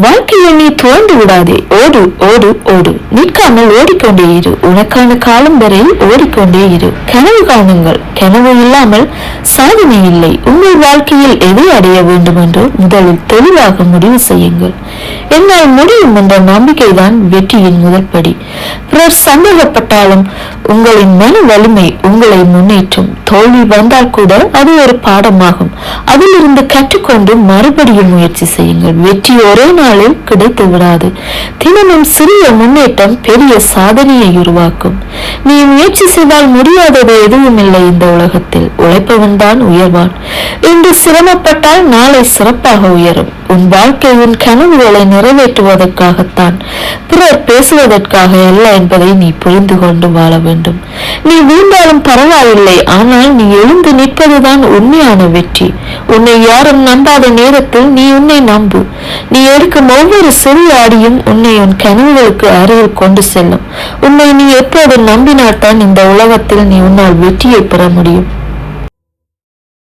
வாழ்க்கையில் நீ துவண்டு விடாதே. ஓடு ஓடு ஓடு, நிற்காமல் ஓடிக்கொண்டே இரு. உனக்கான காலம் வரை ஓடிக்கொண்டே இரு. கனவு காணுங்கள். கனவு இல்லாமல் சாதனை இல்லை. உங்கள் வாழ்க்கையில் எதை அடைய வேண்டும் என்று முதலில் தெளிவாக முடிவு செய்யுங்கள். என்னால் முடியும் என்ற நம்பிக்கைதான் வெற்றியின் முதல் படி. பிறர் சந்தேகப்பட்டாலும் உங்களின் மன வலிமை உங்களை முன்னேற்றும். தோல்வி வந்தால் கூட அது ஒரு பாடமாகும். அதிலிருந்து கற்றுக்கொண்டு மறுபடியும் முயற்சி செய்யுங்கள். வெற்றி ஒரே நாளில் கிடைத்து விடாது. தினமும் சிறிய முன்னேற்றம் பெரிய சாதனையை உருவாக்கும். நீ முயற்சி செய்தால் முடியாதது எதுவும் இல்லை இந்த உலகத்தில். உழைப்பவன் தான் உயர்வான். இன்று சிரமப்பட்டால் நாளை சிறப்பாக உயரும். உன் வாழ்க்கை உன் கனவுகளை நிறைவேற்றுவதற்காகத்தான், பிறர் பேசுவதற்காக அல்ல என்பதை நீ புரிந்து கொண்டு வாழ வேண்டும். நீ வீழ்ந்தாலும் பரவாயில்லை, ஆனால் நீ எழுந்து நிற்பதுதான் உண்மையான வெற்றி. உன்னை யாரும் நம்பாத நேரத்தில் நீ உன்னை நம்பு. நீ எடுக்கும் ஒவ்வொரு சிறிய அடியும் உன்னை உன் கனவுகளுக்கு அருகில் கொண்டு செல்லும். உன்னை நீ எப்போது நம்பினால்தான் இந்த உலகத்தில் நீ உன்னால் வெற்றியை பெற முடியும்.